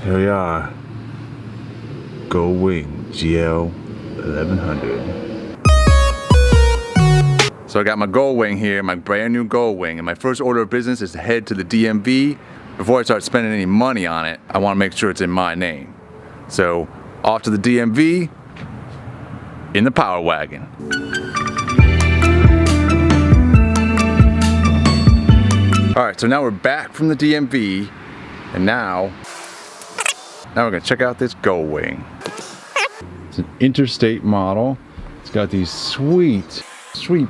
Here we are. Goldwing GL 1100. So I got my Goldwing here, my brand new Goldwing, and my first order of business is to head to the DMV. Before I start spending any money on it, I want to make sure it's in my name. So off to the DMV in the Power Wagon. Alright, so now we're back from the DMV, and now we're gonna check out this Goldwing. It's an interstate model. It's got these sweet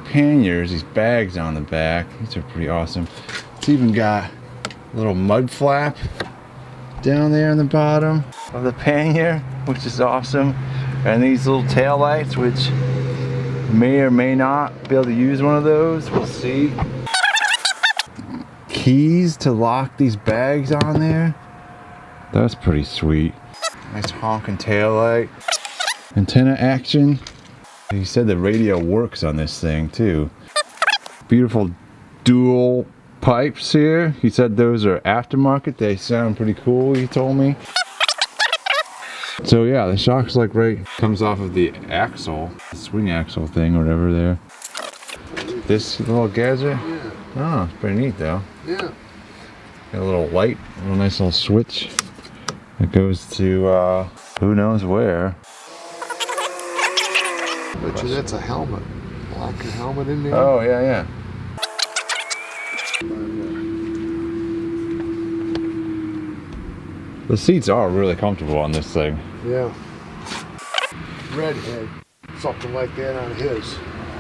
panniers, these bags on the back. These are pretty awesome. It's even got a little mud flap down there on the bottom of the pannier, which is awesome. And these little tail lights, which may or may not be able to use one of those. We'll see. Keys to lock these bags on there. That's pretty sweet. Nice honking tail light. Antenna action. He said the radio works on this thing too. Beautiful dual pipes here. He said those are aftermarket. They sound pretty cool, he told me. So yeah, the shock's like right, comes off of the axle, the swing axle thing or whatever there. This little gadget? Yeah. Oh, it's pretty neat though. Yeah. Got a little light, a little nice little switch. It goes to who knows where. Bet you that's a helmet. Lock your helmet in there. Oh yeah, yeah. The seats are really comfortable on this thing. Yeah. Red had something like that on his.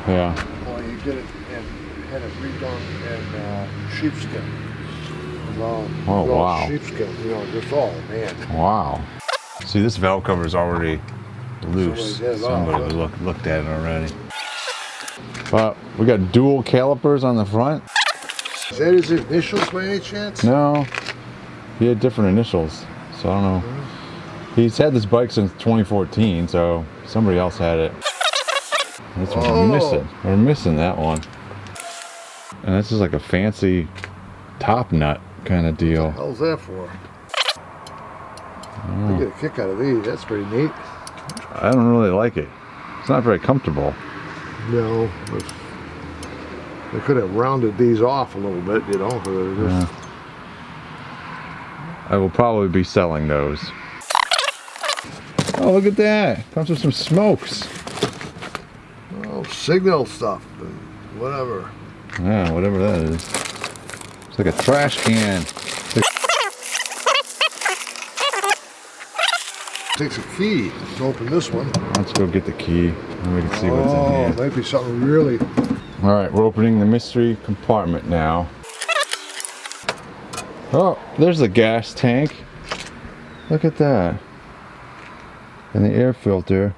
Yeah. Well, he did it and had it redone in sheepskin. Oh wow. Sheepskin, you know, just all, man. Wow. See, this valve cover is already loose. Somebody looked at it already. But we got dual calipers on the front. Is that his initials by any chance? No, he had different initials, so I don't know. He's had this bike since 2014, so somebody else had it. This one we're missing. We're missing that one. And this is like a fancy top nut kind of deal. What the hell's that for? I get a kick out of these. That's pretty neat. I don't really like it. It's not very comfortable. No, they could have rounded these off a little bit, you know. Yeah. I will probably be selling those. Oh, look at that! Comes with some smokes. Oh, signal stuff, whatever. Yeah, whatever that is. It's like a trash can. Takes a key to open this one. Let's go get the key and we can see what's in here. Might be something really. All right, we're opening the mystery compartment now. Oh, there's the gas tank. Look at that. And the air filter.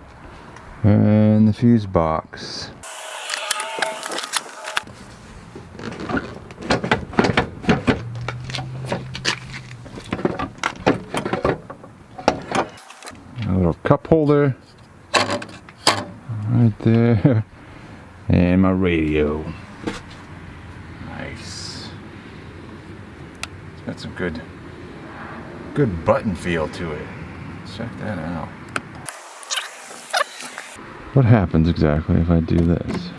And the fuse box. A little cup holder. Right there. And my radio. Nice. It's got some good button feel to it. Check that out. What happens exactly if I do this?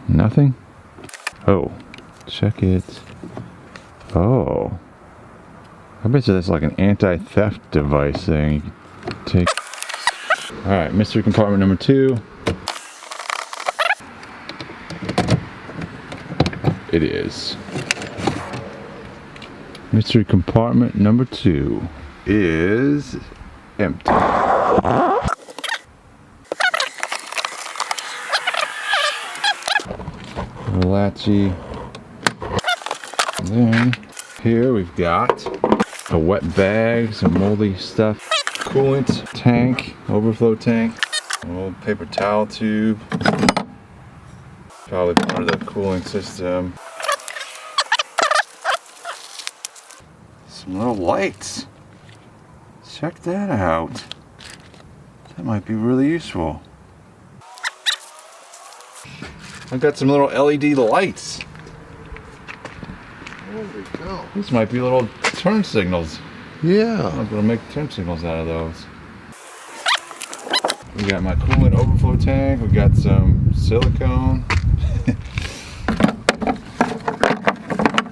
Nothing? Oh, check it. Oh. I bet you that's like an anti-theft device thing you can take. Alright, mystery compartment number 2. It is. Mystery compartment number 2 is empty. Latchy. And then here we've got a wet bag, some moldy stuff, coolant tank, overflow tank, an old paper towel tube, probably part of the cooling system. Some little lights. Check that out. That might be really useful. I've got some little LED lights. Holy cow. These might be little turn signals. Yeah. I'm gonna make turn signals out of those. We got my coolant overflow tank. We got some silicone.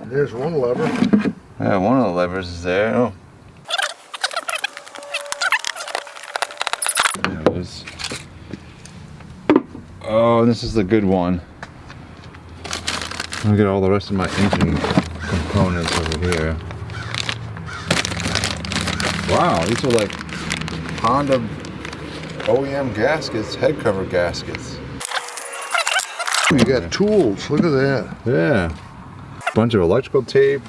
There's one lever. Yeah, one of the levers is there. Oh. There it is. Oh, and this is the good one. Let me get all the rest of my engine components over here. Wow, these are like Honda OEM gaskets, head cover gaskets. You got tools, look at that. Yeah. Bunch of electrical tape.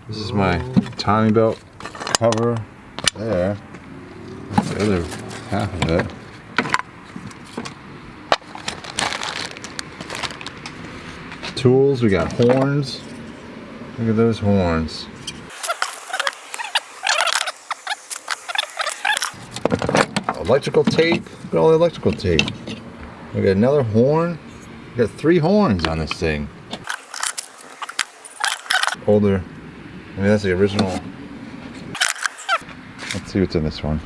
This is my timing belt cover there. That's the other half of it. Tools, we got horns. Look at those horns. Electrical tape. Look at all the electrical tape. We got another horn. We got 3 horns on this thing. Older. I mean, that's the original. Let's see what's in this one.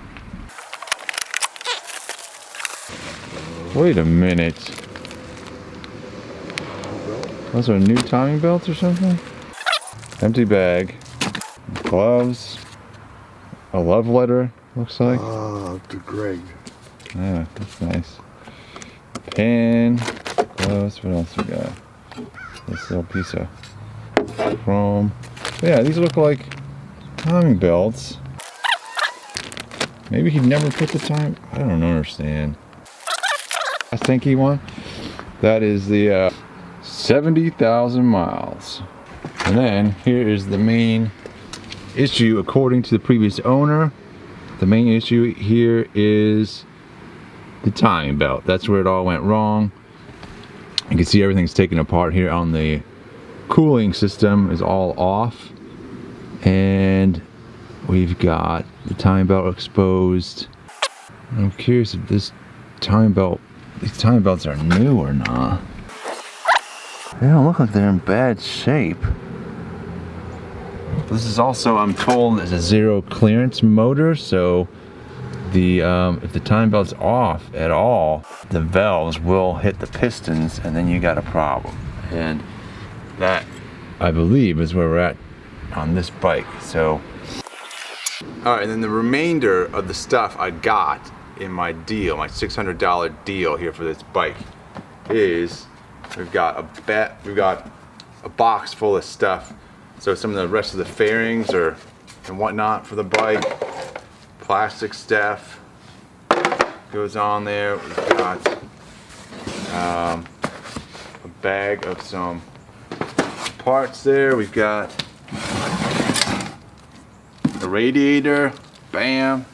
Wait a minute. Those are new timing belts or something? Empty bag. Gloves. A love letter, looks like. Oh, to Greg. Yeah, that's nice. Pen. Gloves. What else we got? This little piece of chrome. Yeah, these look like timing belts. Maybe he never put the time. I don't understand. I think he won. That is the 70,000 miles. And then here is the main issue according to the previous owner. The main issue here is the timing belt. That's where it all went wrong. You can see everything's taken apart here on the cooling system is all off. And we've got the timing belt exposed. I'm curious if this timing belt, these timing belts are new or not. They don't look like they're in bad shape. This is also, I'm told, is a zero clearance motor, so the if the timing belt's off at all, the valves will hit the pistons, and then you got a problem. And that, I believe, is where we're at on this bike. So, all right, and then the remainder of the stuff I got in my deal, my $600 deal here for this bike, is we've got a box full of stuff. So some of the rest of the fairings and whatnot for the bike, plastic stuff goes on there. We've got a bag of some parts there. We've got the radiator, bam.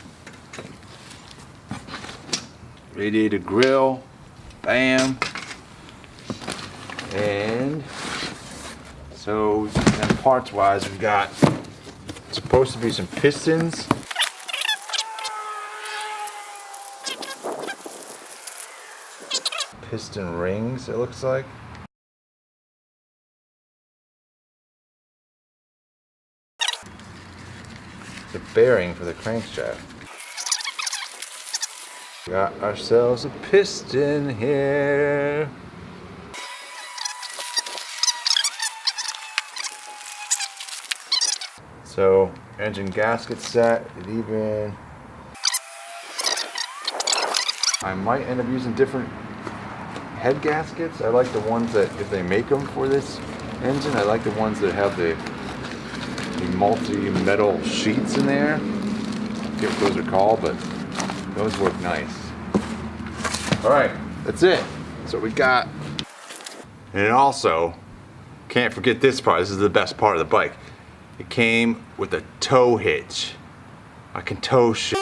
Radiator grill, bam. And so then parts wise, we've got supposed to be some pistons. Piston rings, it looks like. The bearing for the crankshaft. Got ourselves a piston here. So, engine gasket set, I might end up using different head gaskets. I like the ones that, if they make them for this engine, I like the ones that have the multi-metal sheets in there. I forget what those are called, but those work nice. Alright, that's it. That's what we got. And also, can't forget this part. This is the best part of the bike. It came with a tow hitch. I can tow shit.